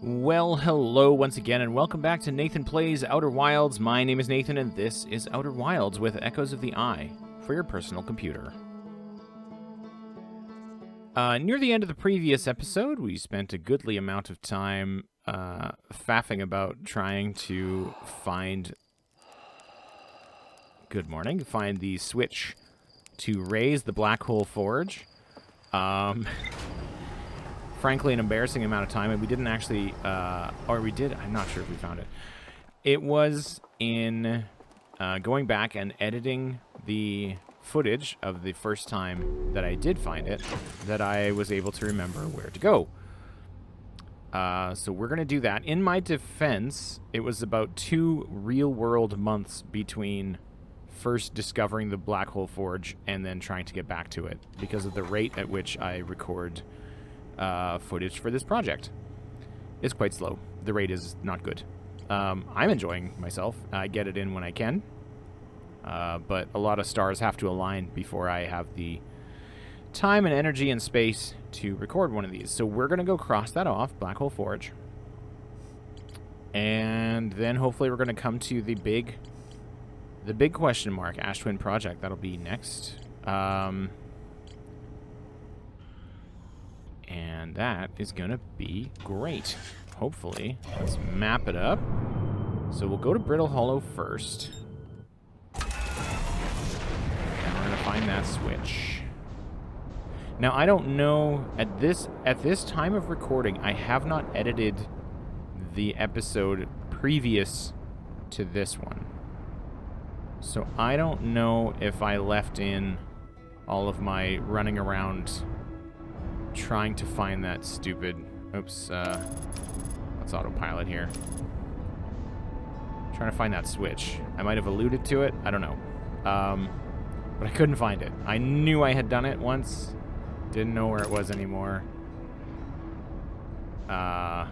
Well, hello once again, and welcome back to Nathan Plays Outer Wilds. My name is Nathan, and this is Outer Wilds with Echoes of the Eye for your personal computer. Near the end of the previous episode, we spent a goodly amount of time faffing about trying to find... Good morning. Find the switch to raise the Black Hole Forge. Frankly, an embarrassing amount of time, and we didn't actually, or we did, I'm not sure if we found it. It was in going back and editing the footage of the first time that I did find it that I was able to remember where to go. So we're going to do that. In my defense, it was about 2 real-world months between first discovering the Black Hole Forge and then trying to get back to it because of the rate at which I record footage for this project. It's quite slow. The rate is not good. I'm enjoying myself. I get it in when I can. But a lot of stars have to align before I have the time and energy and space to record one of these. So we're going to go cross that off, Black Hole Forge. And then hopefully we're going to come to the big question mark, Ash Twin Project. That'll be next. And that is going to be great. Hopefully. Let's map it up. So we'll go to Brittle Hollow first. And we're going to find that switch. Now, I don't know, at this time of recording, I have not edited the episode previous to this one. So I don't know if I left in all of my running around trying to find that stupid... Oops, let's autopilot here. Trying to find that switch. I might have alluded to it. I don't know. But I couldn't find it. I knew I had done it once. Didn't know where it was anymore. But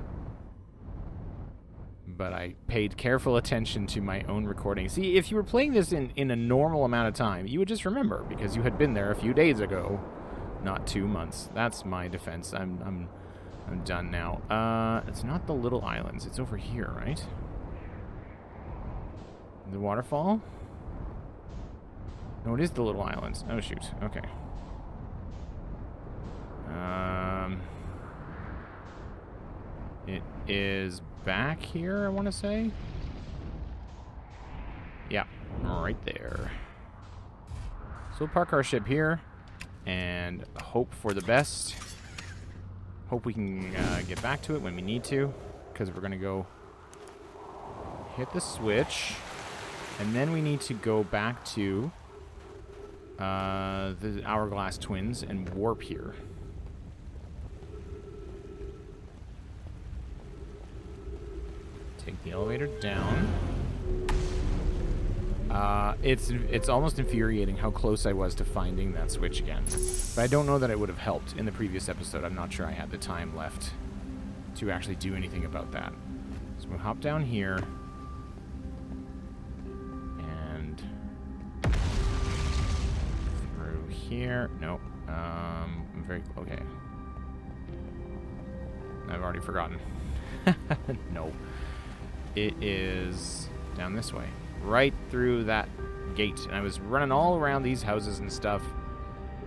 I paid careful attention to my own recording. See, if you were playing this in a normal amount of time, you would just remember, because you had been there a few days ago. Not 2 months. That's my defense. I'm done now. It's not the little islands. It's over here, right? The waterfall? No, it is the little islands. Oh, shoot. Okay. It is back here, I want to say. Yeah, right there. So we'll park our ship here and hope for the best. Hope we can get back to it when we need to, because we're going to go hit the switch, and then we need to go back to the Hourglass Twins and warp here. Take the elevator down. It's almost infuriating how close I was to finding that switch again. But I don't know that it would have helped in the previous episode. I'm not sure I had the time left to actually do anything about that. So we'll hop down here. And through here. Nope. I'm very... Okay. I've already forgotten. No. It is down this way. Right through that gate. And I was running all around these houses and stuff,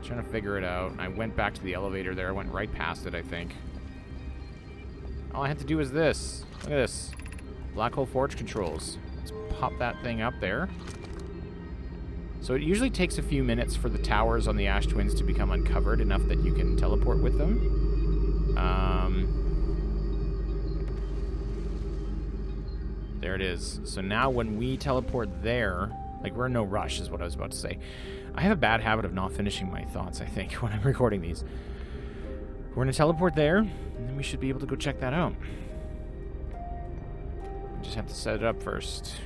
trying to figure it out. And I went back to the elevator there. I went right past it, I think. All I had to do was this. Look at this. Black Hole Forge controls. Let's pop that thing up there. So it usually takes a few minutes for the towers on the Ash Twins to become uncovered enough that you can teleport with them. There it is. So now when we teleport there, like, we're in no rush is what I was about to say. I have a bad habit of not finishing my thoughts, I think, when I'm recording these. We're going to teleport there, and then we should be able to go check that out. We just have to set it up first.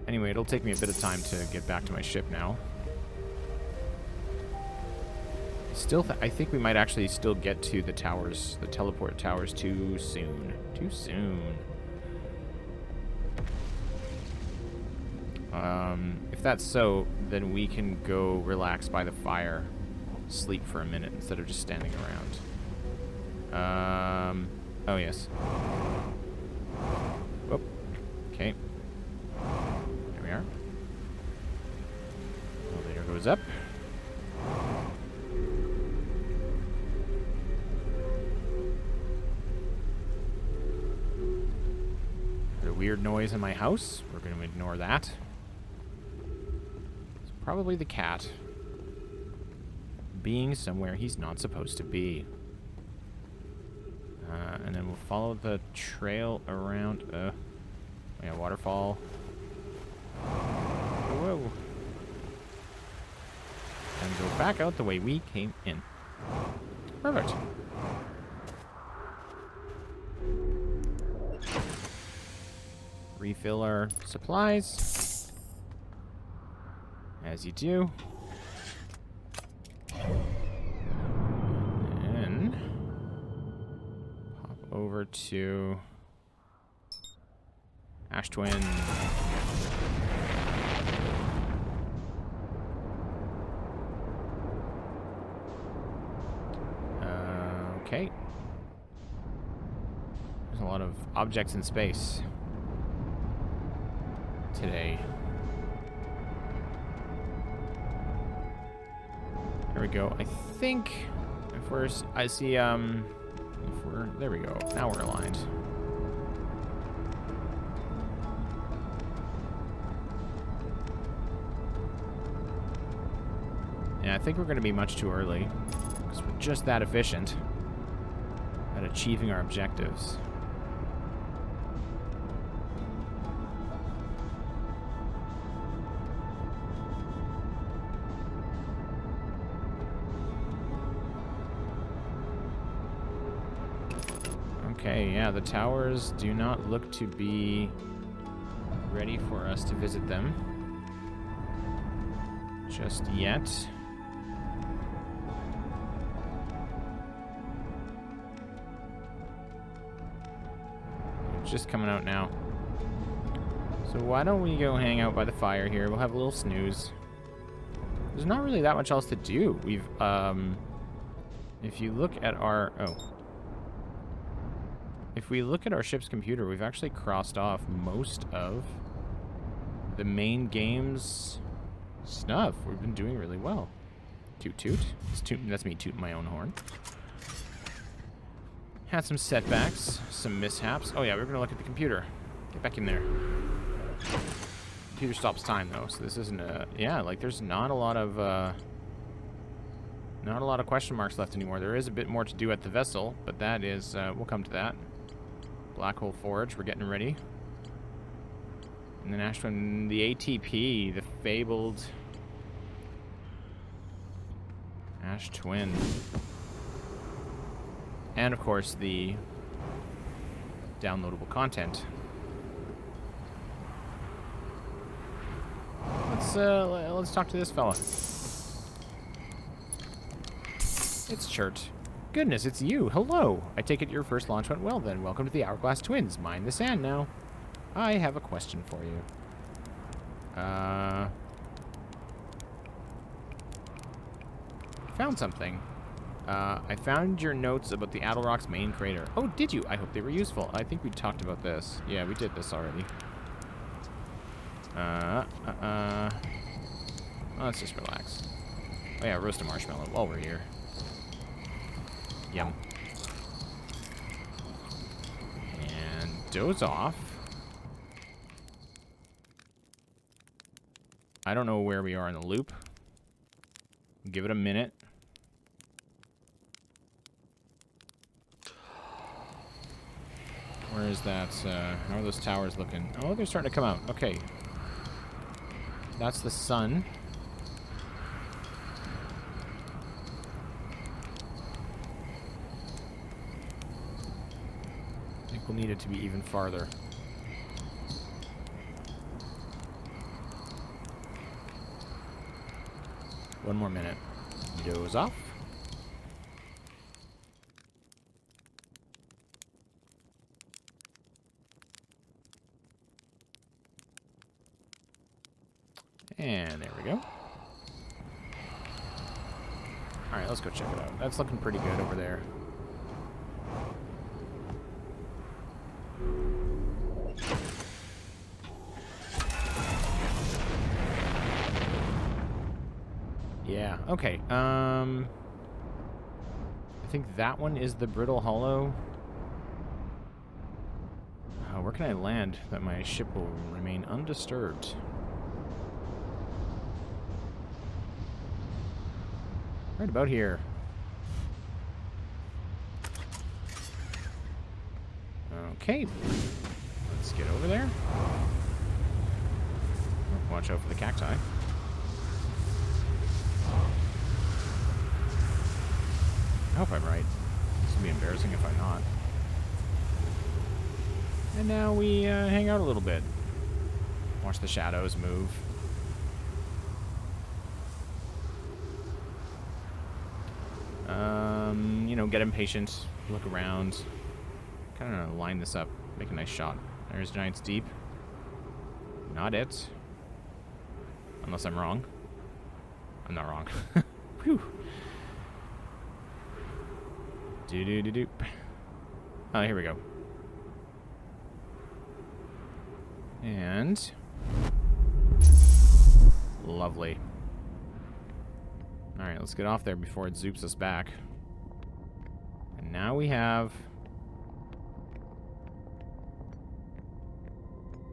Anyway, it'll take me a bit of time to get back to my ship now. Still, I think we might actually still get to the towers, the teleport towers, too soon. Too soon. If that's so, then we can go relax by the fire, sleep for a minute instead of just standing around. Oh, yes. Whoop. Okay. There we are. Elevator goes up. There's a weird noise in my house. We're going to ignore that. It's probably the cat being somewhere he's not supposed to be. And then we'll follow the trail around. Yeah, waterfall. Whoa. And go back out the way we came in. Perfect. Refill our supplies. As you do. And then pop over to Ash Twin. Okay. There's a lot of objects in space today. There we go. I think if we're, I see, if we're, there we go. Now we're aligned. Yeah, I think we're going to be much too early because we're just that efficient at achieving our objectives. Okay, yeah, the towers do not look to be ready for us to visit them just yet. It's just coming out now. So why don't we go hang out by the fire here? We'll have a little snooze. There's not really that much else to do. We've, if you look at our, if we look at our ship's computer, we've actually crossed off most of the main game's stuff. We've been doing really well. Toot toot. That's me tooting my own horn. Had some setbacks, some mishaps. Oh yeah, we're gonna look at the computer. Get back in there. Computer stops time though, so this isn't a, yeah, like there's not a lot of question marks left anymore. There is a bit more to do at the vessel, but that is, we'll come to that. Black Hole Forge, we're getting ready. And then Ashwin, the ATP, the fabled Ash Twin. And of course the downloadable content. Let's talk to this fella. It's Chert. Goodness, it's you. Hello. I take it your first launch went well then. Welcome to the Hourglass Twins. Mind the sand now. I have a question for you. Found something. I found your notes about the Adelrock's main crater. Oh, did you? I hope they were useful. I think we talked about this. Yeah, we did this already. Let's just relax. Oh yeah, roast a marshmallow while we're here. Yum. And doze off. I don't know where we are in the loop. Give it a minute. Where is that? How are those towers looking? Oh, they're starting to come out. Okay. That's the sun. I think we'll need it to be even farther. One more minute. Doze off. And there we go. Alright, let's go check it out. That's looking pretty good over there. Okay, I think that one is the Brittle Hollow. Where can I land that my ship will remain undisturbed? Right about here. Okay. Let's get over there. Watch out for the cacti. I hope I'm right. This will be embarrassing if I'm not. And now we hang out a little bit. Watch the shadows move. You know, get impatient, look around. Kind of line this up, make a nice shot. There's Giant's Deep. Not it. Unless I'm wrong. I'm not wrong. Whew. Do-do-do-doop. Oh, here we go. And... lovely. Alright, let's get off there before it zoops us back. And now we have...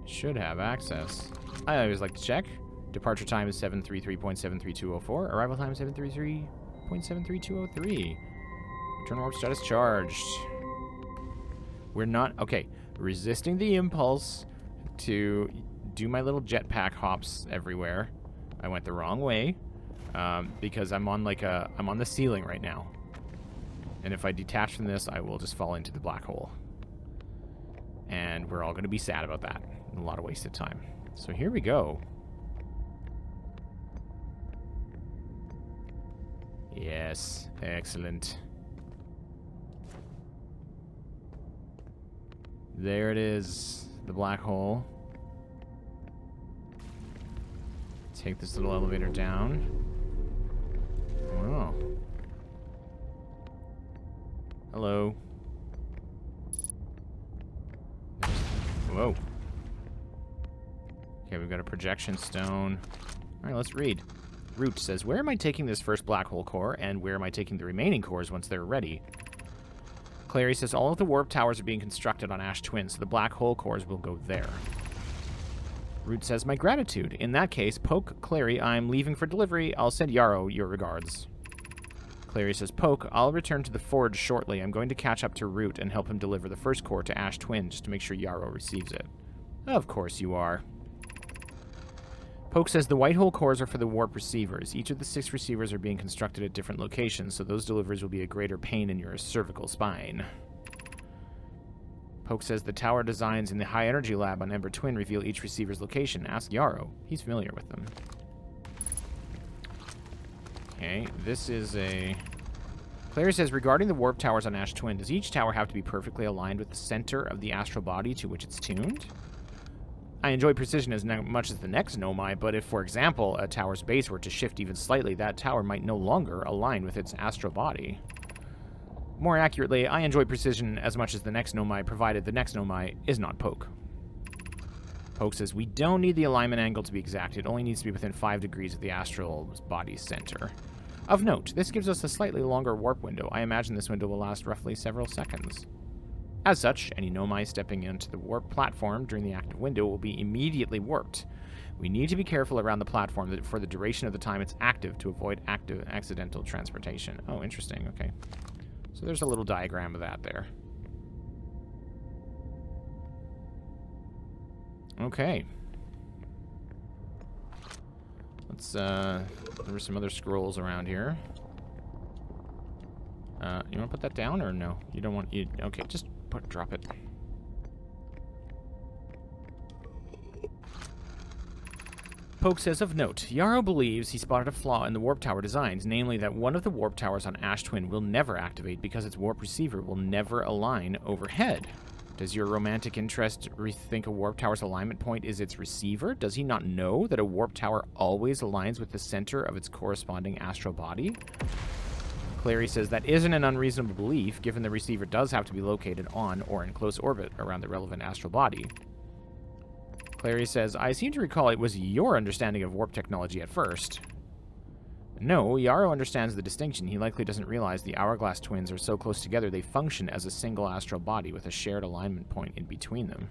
should have access. I always like to check. Departure time is 733.73204. Arrival time is 733.73203. Return warp status charged. We're not... okay. Resisting the impulse to do my little jetpack hops everywhere. I went the wrong way. Because I'm on like a... I'm on the ceiling right now. And if I detach from this, I will just fall into the black hole. And we're all going to be sad about that. A lot of wasted time. So here we go. Yes. Excellent. There it is. The black hole. Take this little elevator down. Oh. Hello. Whoa. Okay, we've got a projection stone. Alright, let's read. Root says, where am I taking this first black hole core, and where am I taking the remaining cores once they're ready? Clary says, all of the warp towers are being constructed on Ash Twin, so the black hole cores will go there. Root says, my gratitude. In that case, Poke, Clary, I'm leaving for delivery. I'll send Yarrow your regards. Clary says, Poke, I'll return to the forge shortly. I'm going to catch up to Root and help him deliver the first core to Ash Twin just to make sure Yarrow receives it. Of course you are. Poke says, the white hole cores are for the warp receivers. Each of the 6 receivers are being constructed at different locations, so those deliveries will be a greater pain in your cervical spine. Poke says, the tower designs in the high energy lab on Ember Twin reveal each receiver's location. Ask Yarrow. He's familiar with them. Okay, this is a... Clary says, regarding the warp towers on Ash Twin, does each tower have to be perfectly aligned with the center of the astral body to which it's tuned? I enjoy precision as much as the next Nomai, but if, for example, a tower's base were to shift even slightly, that tower might no longer align with its astral body. More accurately, I enjoy precision as much as the next Nomai, provided the next Nomai is not Poke. Poke says, we don't need the alignment angle to be exact. It only needs to be within 5 degrees of the astral body's center. Of note, this gives us a slightly longer warp window. I imagine this window will last roughly several seconds. As such, any Nomai stepping into the warp platform during the active window will be immediately warped. We need to be careful around the platform for the duration of the time it's active to avoid accidental transportation. Oh, interesting. Okay. So there's a little diagram of that there. Okay. Let's, there were some other scrolls around here. You want to put that down or no? You don't want... okay, just drop it. Poke says, of note, Yarrow believes he spotted a flaw in the warp tower designs, namely that one of the warp towers on Ash Twin will never activate because its warp receiver will never align overhead. Does your romantic interest rethink a warp tower's alignment point is its receiver? Does he not know that a warp tower always aligns with the center of its corresponding astral body? Clary says that isn't an unreasonable belief, given the receiver does have to be located on or in close orbit around the relevant astral body. Clary says, I seem to recall it was your understanding of warp technology at first. No, Yarrow understands the distinction. He likely doesn't realize the Hourglass twins are so close together they function as a single astral body with a shared alignment point in between them.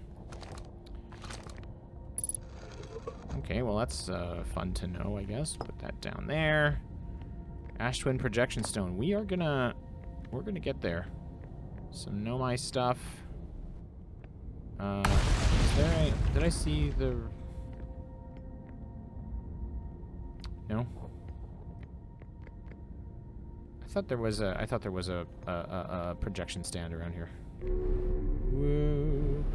Okay, well that's fun to know, I guess. Put that down there. Ash Twin Projection Stone. We're gonna get there. Some Nomai stuff. Did I see the... No? I thought there was a projection stand around here. Whoop.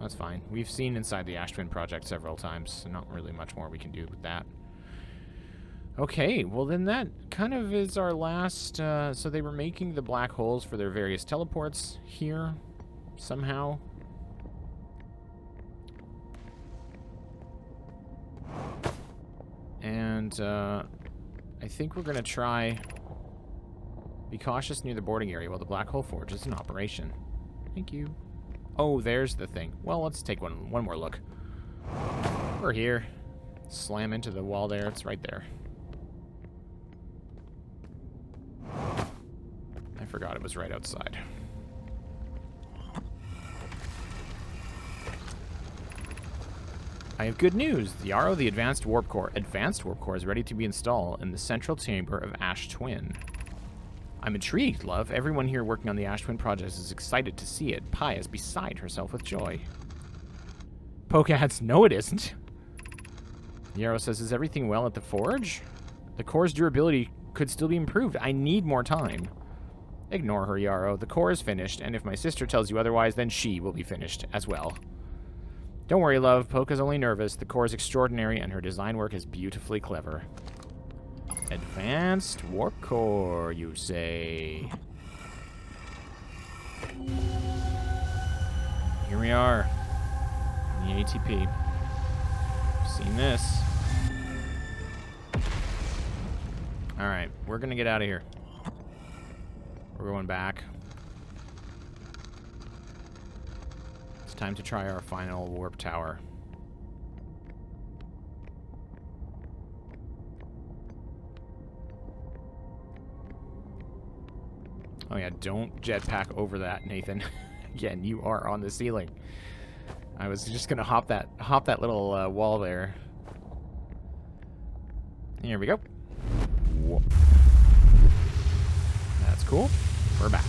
That's fine. We've seen inside the Ash Twin project several times, so not really much more we can do with that. Okay, well then that kind of is our last... so they were making the black holes for their various teleports here, somehow. And, I think we're going to try... Be cautious near the boarding area while the black hole forge is in operation. Thank you. Oh, there's the thing. Well, let's take one more look. We're here. Slam into the wall there. It's right there. I forgot it was right outside. I have good news. The Yarrow, the Advanced Warp Core is ready to be installed in the central chamber of Ash Twin. I'm intrigued, love. Everyone here working on the Ash Twin project is excited to see it. Pi is beside herself with joy. Poke adds, no it isn't. Yarrow says, is everything well at the forge? The core's durability could still be improved. I need more time. Ignore her, Yarrow. The core is finished, and if my sister tells you otherwise, then she will be finished as well. Don't worry, love. Polka's only nervous. The core is extraordinary, and her design work is beautifully clever. Advanced Warp Core, you say? Here we are. In the ATP. Seen this. Alright, we're gonna get out of here. We're going back. It's time to try our final warp tower. Oh yeah, don't jetpack over that, Nathan. Again, you are on the ceiling. I was just gonna hop that little wall there. Here we go. Whoop. That's cool. We're back.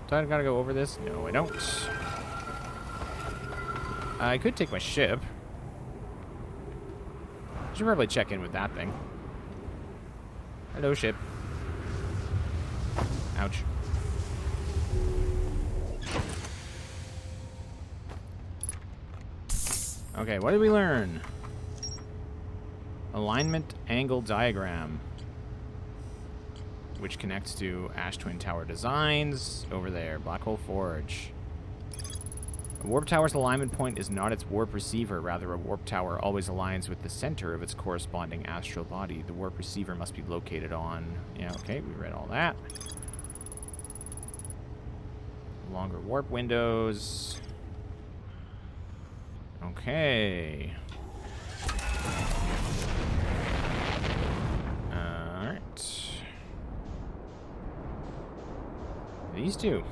Do I gotta go over this? No, I don't. I could take my ship. Should probably check in with that thing. Hello, ship. Ouch. Okay, what did we learn? Alignment angle diagram, which connects to Ash Twin Tower designs over there. Black Hole Forge. A warp tower's alignment point is not its warp receiver. Rather, a warp tower always aligns with the center of its corresponding astral body. The warp receiver must be located on... Yeah, okay, we read all that. Longer warp windows. Okay. Alright. These two.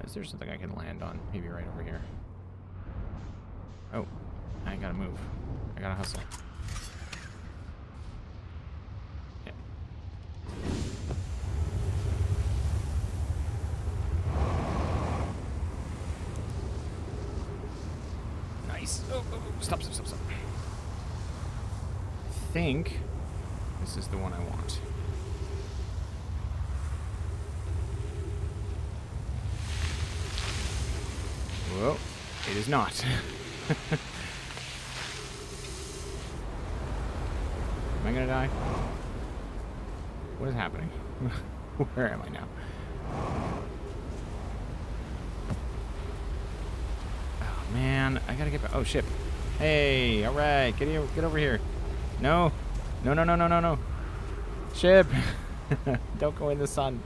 Is there something I can land on? Maybe right over here. Oh, I gotta move. I gotta hustle. Yeah. Nice. Oh, oh, oh. Stop. I think this is the one I want. Whoa, it is not. Am I gonna die? What is happening? Where am I now? Oh man, I gotta get back. Oh ship. Hey, alright, get over here. No. No. Ship! Don't go in the sun.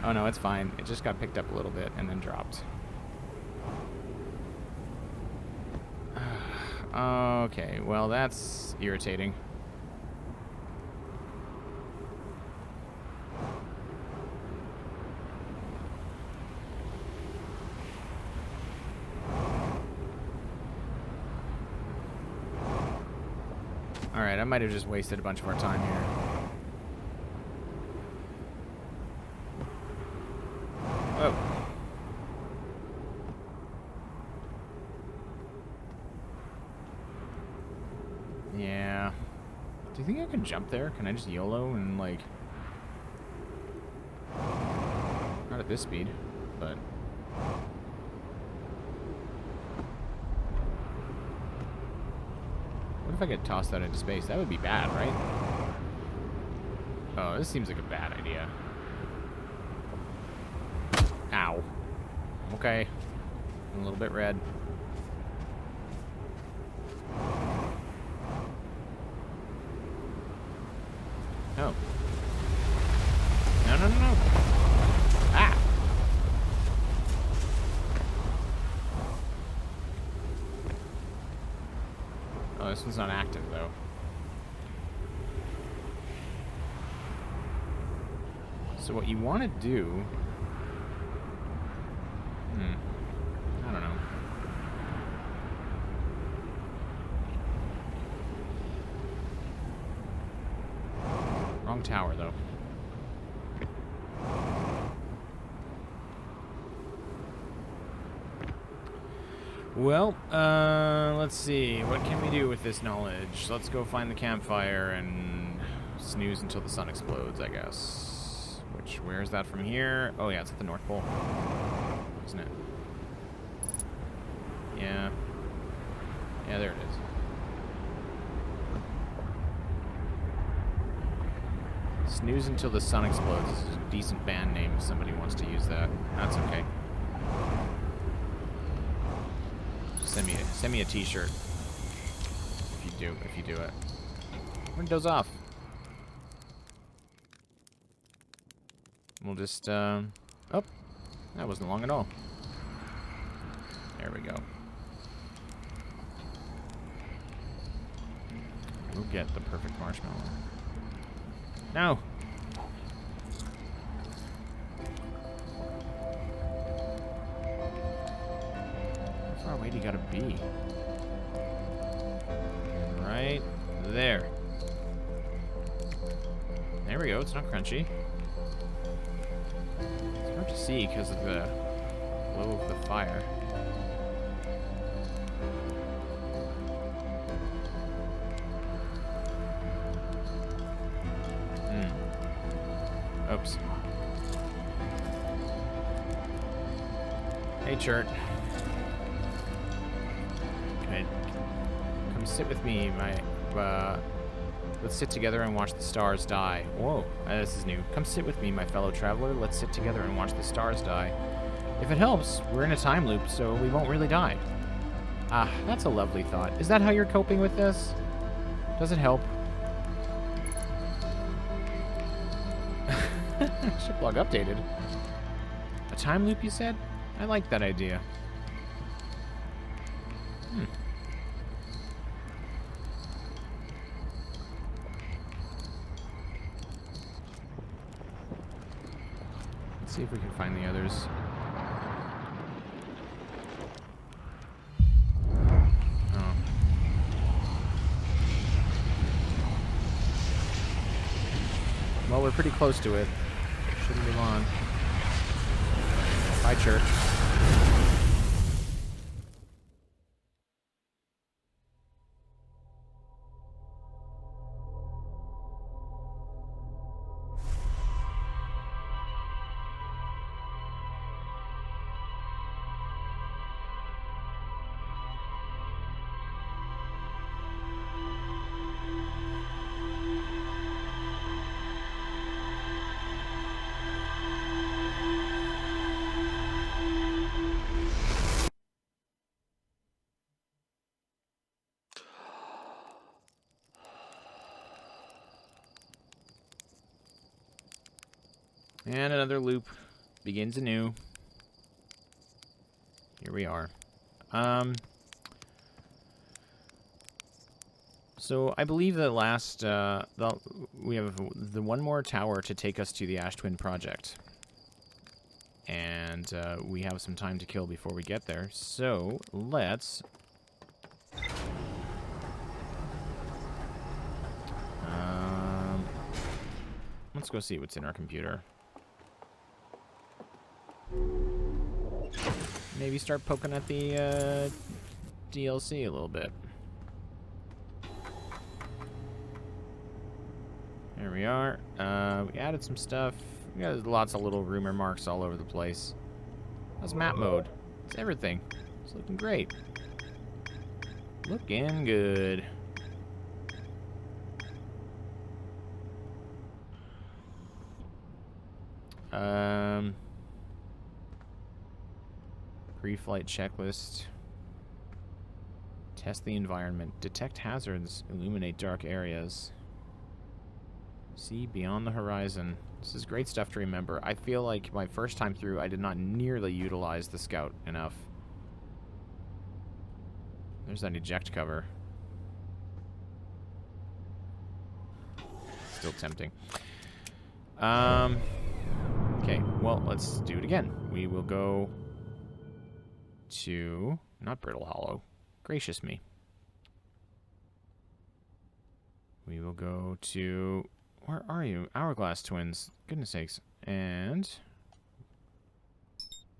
Oh no, it's fine. It just got picked up a little bit and then dropped. Okay, well that's irritating. Alright, I might have just wasted a bunch of our time here. Oh. Yeah. Do you think I can jump there? Can I just YOLO and, like... Not at this speed, but... What if I get tossed out into space? That would be bad, right? Oh, this seems like a bad idea. Ow. Okay. I'm a little bit red. Oh. No, no, no, no. Ah! Oh, this one's not active, though. So what you want to do... I don't know. Wrong tower, though. Well, let's see. What can we do with this knowledge? Let's go find the campfire and snooze until the sun explodes, I guess. Where is that from here? Oh, yeah, it's at the North Pole. Isn't it? Yeah. Yeah, there it is. Snooze until the sun explodes. This is a decent band name if somebody wants to use that. That's okay. Send me a t-shirt. If you do it. Windows off. We'll just, oh, that wasn't long at all. There we go. We'll get the perfect marshmallow. No! How far away do you gotta be? And right there. There we go, it's not crunchy. It's hard to see because of the glow of the fire. Oops. Hey, Chert. Come sit with me, let's sit together and watch the stars die. Whoa, this is new. Come sit with me, my fellow traveler. Let's sit together and watch the stars die. If it helps, we're in a time loop, so we won't really die. Ah, that's a lovely thought. Is that how you're coping with this? Does it help? Shiplog updated. A time loop, you said? I like that idea. Let's see if we can find the others. Oh. Well, we're pretty close to it. Shouldn't be long. Bye, Church. And another loop. begins anew. Here we are. So I believe that we have the one more tower to take us to the Ash Twin project. And we have some time to kill before we get there. So let's... let's go see what's in our computer. Maybe start poking at the DLC a little bit. There we are. We added some stuff. We got lots of little rumor marks all over the place. How's map mode? It's everything. It's looking great. Looking good. Pre-flight checklist. Test the environment. Detect hazards. Illuminate dark areas. See beyond the horizon. This is great stuff to remember. I feel like my first time through, I did not nearly utilize the scout enough. There's that eject cover. Still tempting. Okay, well, let's do it again. We will go to... not Brittle Hollow. Gracious me. We will go to... where are you? Hourglass Twins. Goodness sakes. And...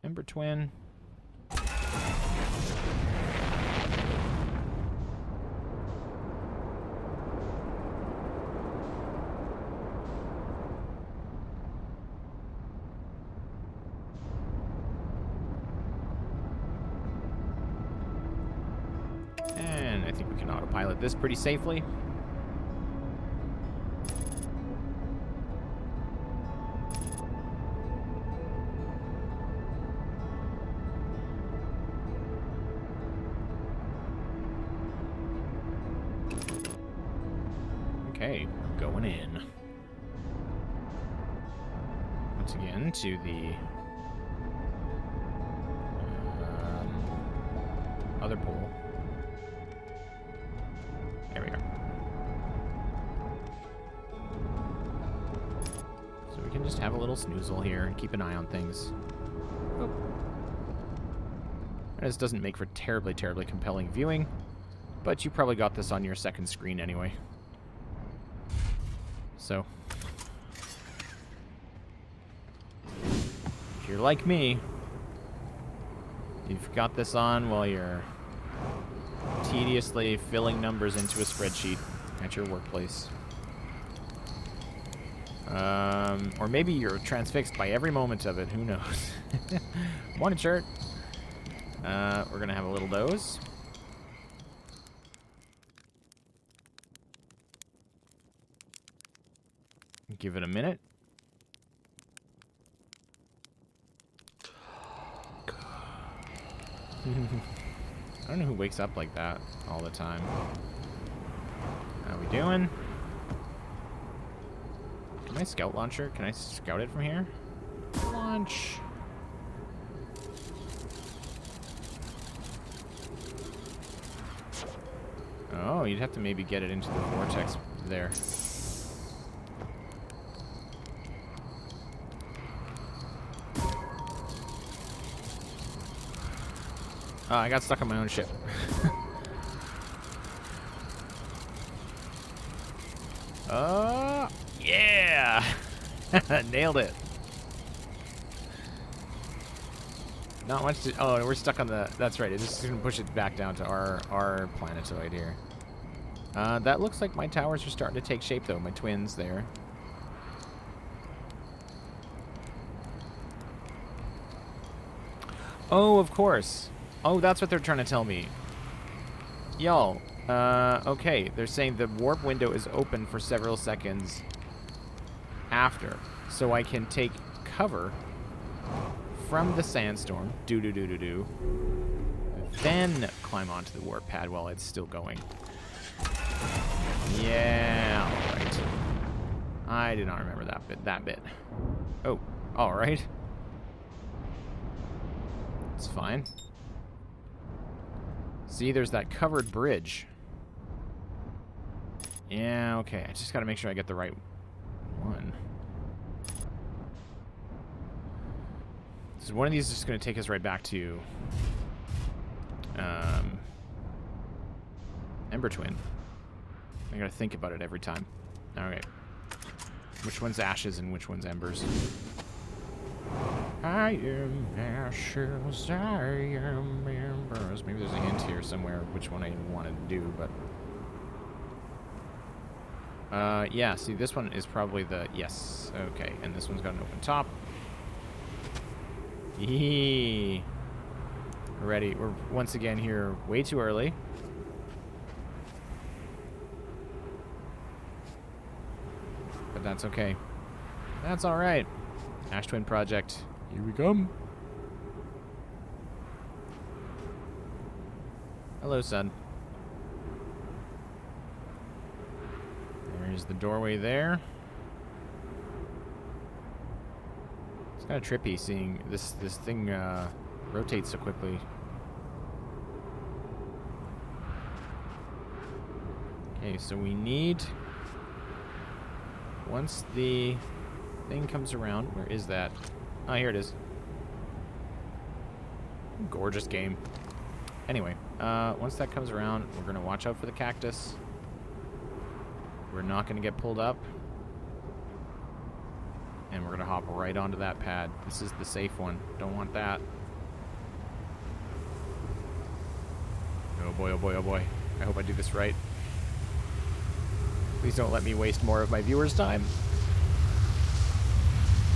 Ember Twin. And I think we can autopilot this pretty safely. Okay, going in. Once again to the other pool. There we are. So we can just have a little snoozle here and keep an eye on things. Oh. This doesn't make for terribly, terribly compelling viewing, but you probably got this on your second screen anyway. So, if you're like me, you've got this on while you're tediously filling numbers into a spreadsheet at your workplace. Or maybe you're transfixed by every moment of it. Who knows? Morning, shirt. We're going to have a little doze. Give it a minute. I don't know who wakes up like that all the time. How we doing? Can I scout launcher? Can I scout it from here? Launch. Oh, you'd have to maybe get it into the vortex there. Oh, I got stuck on my own ship. Oh, yeah! Nailed it. Not much to... oh, we're stuck on the... that's right. It's just going to push it back down to our planetoid here. That looks like my towers are starting to take shape, though. My twins there. Oh, of course. Oh, that's what they're trying to tell me. Y'all, okay. They're saying the warp window is open for several seconds after. So I can take cover from the sandstorm. Then climb onto the warp pad while it's still going. Yeah, alright. I did not remember that bit. Oh, alright. That's fine. See, there's that covered bridge. Yeah, okay. I just gotta make sure I get the right one. So one of these is just gonna take us right back to Ember Twin. I gotta think about it every time. Alright. Which one's ashes and which one's embers? I am ashes, I am embers. Maybe there's a hint here somewhere which one I want to do, but... yeah, see, this one is probably the... Yes, okay. And this one's got an open top. Yee. We're ready. We're once again here way too early. But that's okay. That's alright. Ash Twin Project. Here we come. Hello, son. There's the doorway there. It's kind of trippy seeing this thing rotate so quickly. Okay, so we need... Once the thing comes around... Where is that? Oh, here it is. Gorgeous game. Anyway, once that comes around, we're going to watch out for the cactus. We're not going to get pulled up. And we're going to hop right onto that pad. This is the safe one. Don't want that. Oh boy, oh boy, oh boy. I hope I do this right. Please don't let me waste more of my viewers' time.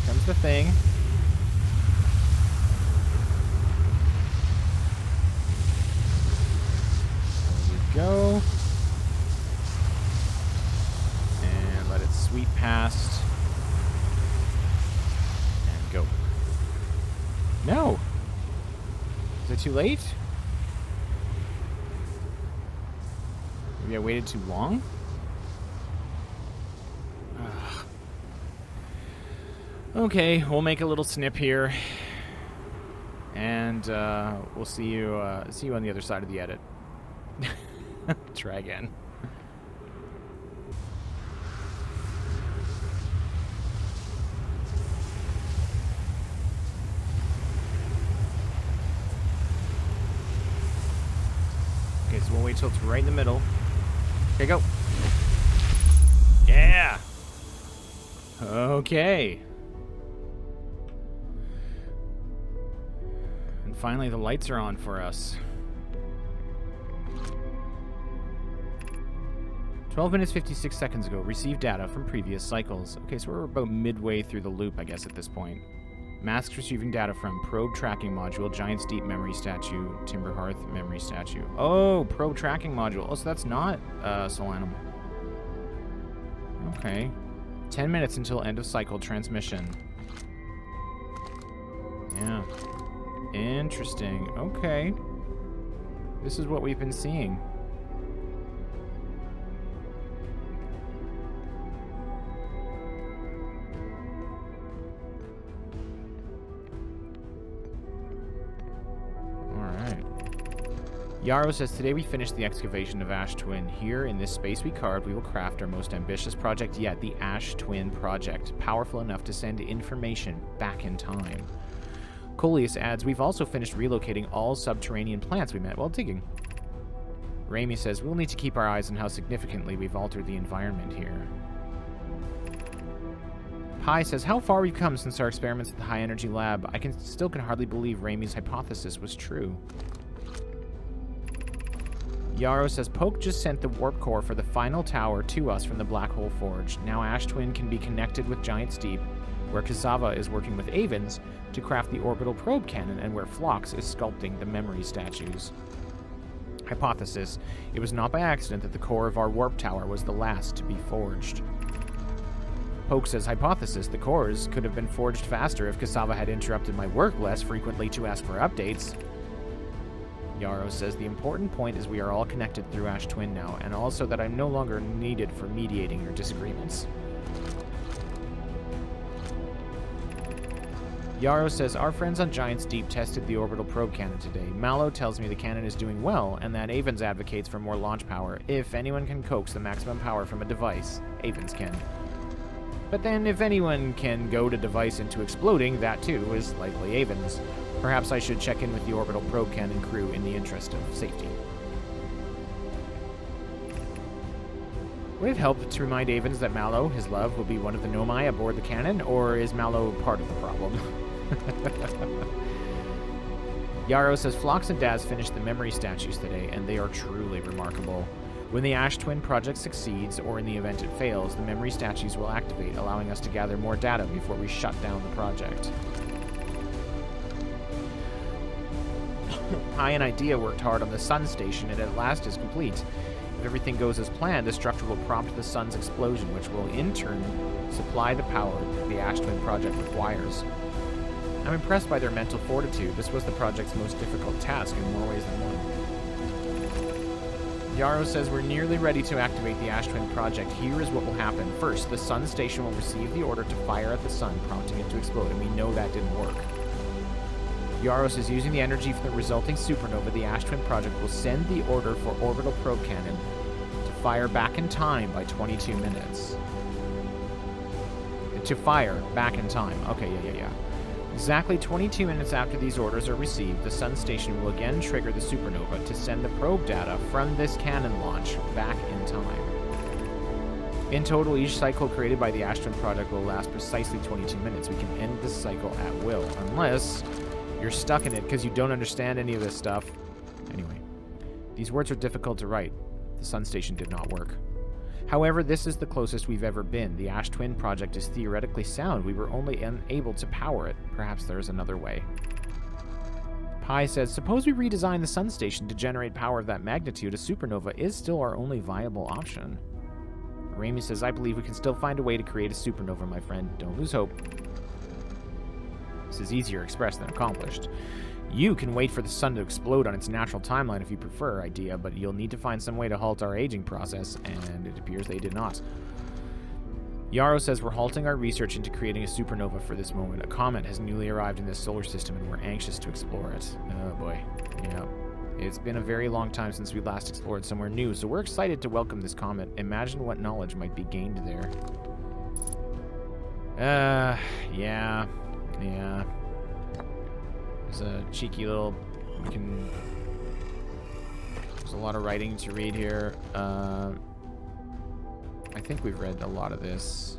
Comes the thing. There we go. And let it sweep past. And go. No! Is it too late? Maybe I waited too long? Okay, we'll make a little snip here, and we'll see you on the other side of the edit. Try again. Okay, so we'll wait till it's right in the middle. Okay, go. Yeah. Okay. Finally, the lights are on for us. 12 minutes, 56 seconds ago. Received data from previous cycles. Okay, so we're about midway through the loop, I guess, at this point. Masks receiving data from probe tracking module, Giant's Deep memory statue, Timber Hearth memory statue. Oh, probe tracking module. Oh, so that's not Solanum. Okay. 10 minutes until end of cycle transmission. Yeah. Interesting. Okay. This is what we've been seeing. Alright. Yarrow says, today we finished the excavation of Ash Twin. Here, in this space we carved, we will craft our most ambitious project yet, the Ash Twin Project. Powerful enough to send information back in time. Coleus adds, we've also finished relocating all subterranean plants we met while digging. Raimi says, we'll need to keep our eyes on how significantly we've altered the environment here. Pi says, how far we've come since our experiments at the High Energy Lab. I still can hardly believe Raimi's hypothesis was true. Yarrow says, Poke just sent the warp core for the final tower to us from the Black Hole Forge. Now Ash Twin can be connected with Giant's Deep, where Cassava is working with Avens to craft the orbital probe cannon, and where Phlox is sculpting the memory statues. Hypothesis: it was not by accident that the core of our warp tower was the last to be forged. Poke says, hypothesis: the cores could have been forged faster if Cassava had interrupted my work less frequently to ask for updates. Yarrow says, the important point is we are all connected through Ash Twin now, and also that I'm no longer needed for mediating your disagreements. Yarrow says, our friends on Giants Deep tested the orbital probe cannon today. Mallow tells me the cannon is doing well, and that Avens advocates for more launch power. If anyone can coax the maximum power from a device, Avens can. But then, if anyone can goad a device into exploding, that too is likely Avens. Perhaps I should check in with the orbital probe cannon crew in the interest of safety. Would it help to remind Avens that Mallow, his love, will be one of the Nomai aboard the cannon, or is Mallow part of the problem? Yarrow says, Phlox and Daz finished the memory statues today, and they are truly remarkable. When the Ash Twin project succeeds, or in the event it fails, the memory statues will activate, allowing us to gather more data before we shut down the project. Pi and Idea worked hard on the Sun Station, and at last is complete. If everything goes as planned, the structure will prompt the Sun's explosion, which will in turn supply the power the Ash Twin project requires. I'm impressed by their mental fortitude. This was the project's most difficult task in more ways than one. Yarrow says we're nearly ready to activate the Ash Twin project. Here is what will happen. First, the Sun Station will receive the order to fire at the Sun, prompting it to explode, and we know that didn't work. Yarrow says using the energy from the resulting supernova, the Ash Twin project will send the order for orbital probe cannon to fire back in time by 22 minutes. To fire back in time. Okay, yeah. Exactly 22 minutes after these orders are received, the Sun Station will again trigger the supernova to send the probe data from this cannon launch back in time. In total, each cycle created by the Ash Twin project will last precisely 22 minutes. We can end this cycle at will, unless you're stuck in it because you don't understand any of this stuff. Anyway, these words are difficult to write. The Sun Station did not work. However, this is the closest we've ever been. The Ash Twin project is theoretically sound. We were only unable to power it. Perhaps there's another way. Pi says, suppose we redesign the Sun Station to generate power of that magnitude. A supernova is still our only viable option. Raimi says, I believe we can still find a way to create a supernova, my friend. Don't lose hope. This is easier expressed than accomplished. You can wait for the sun to explode on its natural timeline if you prefer, Idea, but you'll need to find some way to halt our aging process, and it appears they did not. Yarrow says we're halting our research into creating a supernova for this moment. A comet has newly arrived in this solar system, and we're anxious to explore it. Oh boy. Yeah. It's been a very long time since we last explored somewhere new, so we're excited to welcome this comet. Imagine what knowledge might be gained there. Yeah. There's a cheeky little... There's a lot of writing to read here. I think we've read a lot of this.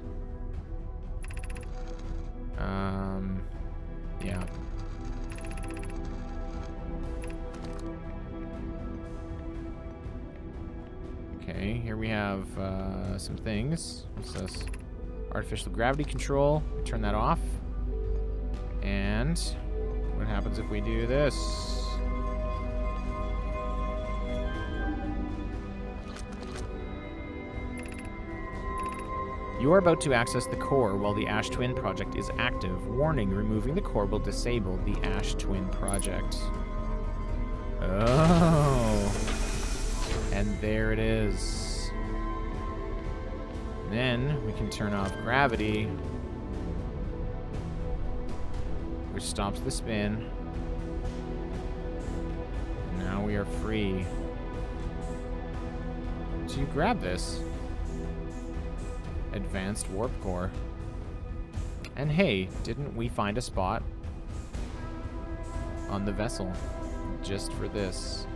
Yeah. Okay, here we have some things. What's this? Artificial gravity control. Turn that off. And what happens if we do this? You are about to access the core while the Ash Twin project is active. Warning, removing the core will disable the Ash Twin project. Oh. And there it is. Then we can turn off gravity, which stops the spin. And now we are free. So you grab this. Advanced warp core. And hey, didn't we find a spot on the vessel just for this?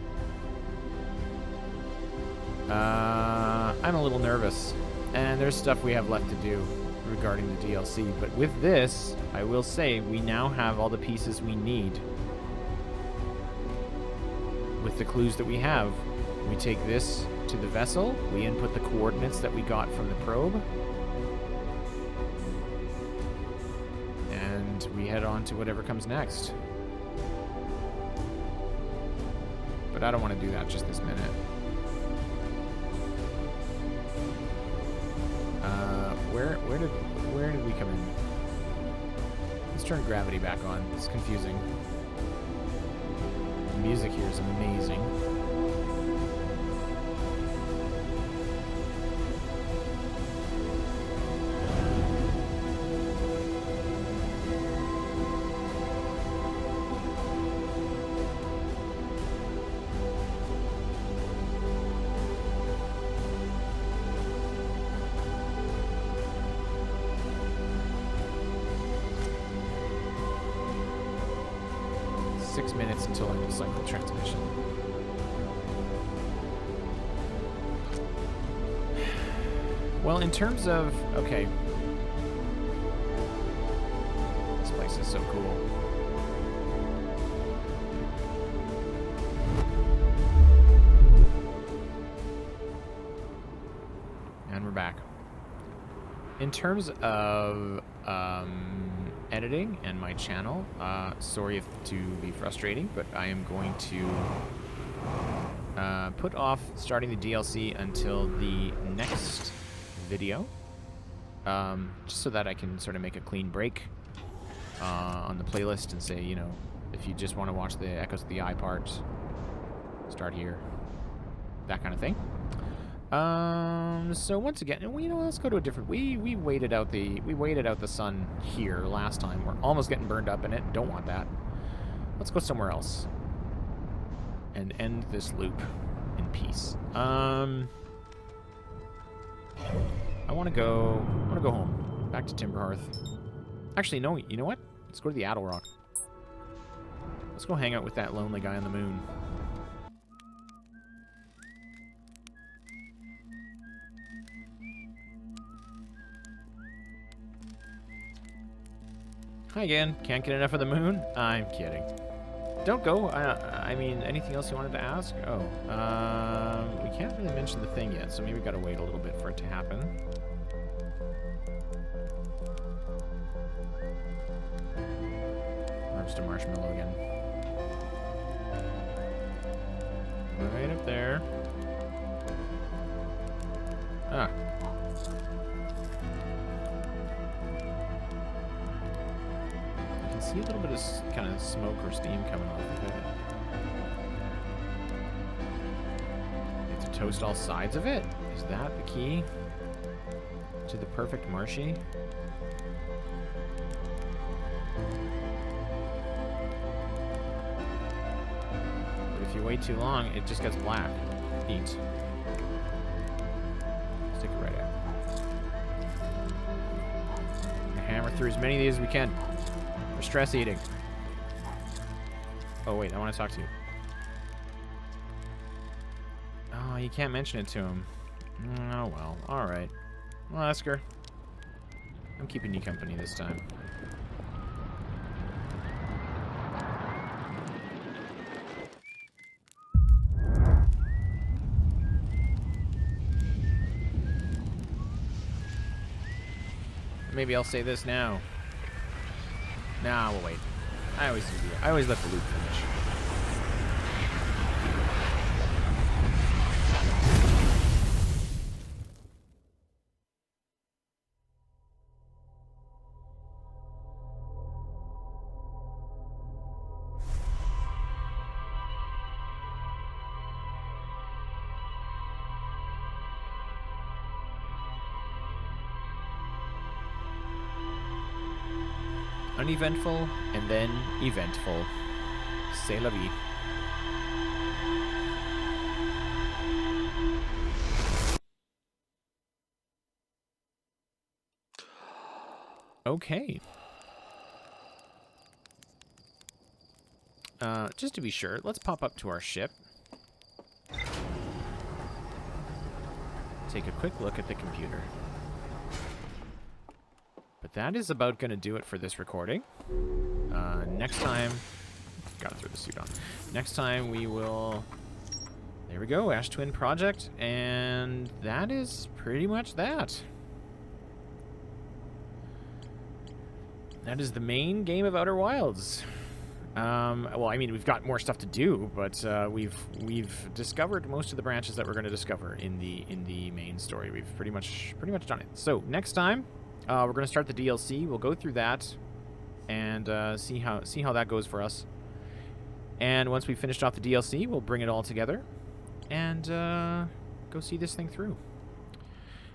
I'm a little nervous, and there's stuff we have left to do regarding the DLC, but with this, I will say we now have all the pieces we need. With the clues that we have, we take this to the vessel, we input the coordinates that we got from the probe, and we head on to whatever comes next. But I don't want to do that just this minute. Where did we come in? Let's turn gravity back on. It's confusing. The music here is amazing. 6 minutes until I cycle transmission. Well, in terms of... Okay. This place is so cool. And we're back. In terms of editing and my channel, sorry to be frustrating, but I am going to put off starting the DLC until the next video, just so that I can sort of make a clean break on the playlist and say, you know, if you just want to watch the Echoes of the Eye part, start here, that kind of thing. So once again, you know, let's go to a different. We waited out the sun here last time. We're almost getting burned up in it. Don't want that. Let's go somewhere else and end this loop in peace. I want to go home, back to Timberhearth. Actually, no. You know what? Let's go to the Addle Rock. Let's go hang out with that lonely guy on the moon. Hi again. Can't get enough of the moon? I'm kidding. Don't go. I mean, anything else you wanted to ask? Oh, we can't really mention the thing yet, so maybe we gotta wait a little bit for it to happen. Harvest a marshmallow again. Right up there. Ah. See a little bit of kind of smoke or steam coming off of it. You have to toast all sides of it? Is that the key to the perfect marshy? But if you wait too long, it just gets black. Eat. Stick it right out. Hammer through as many of these as we can. Stress eating. Oh, wait, I want to talk to you. Oh, you can't mention it to him. Oh, well. Alright. Well, Esker. I'm keeping you company this time. Maybe I'll say this now. Nah, we'll wait. I always let the loop finish. Uneventful, and then eventful. C'est la vie. Okay. Just to be sure, let's pop up to our ship. Take a quick look at the computer. But that is about going to do it for this recording. Next time... Gotta throw the suit on. Next time we will... There we go, Ash Twin Project. And that is pretty much that. That is the main game of Outer Wilds. Well, I mean, we've got more stuff to do, but we've discovered most of the branches that we're going to discover in the main story. We've pretty much done it. So next time, we're going to start the DLC. We'll go through that and see how that goes for us. And once we've finished off the DLC, we'll bring it all together and go see this thing through.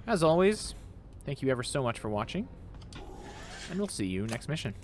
As always, thank you ever so much for watching, and we'll see you next mission.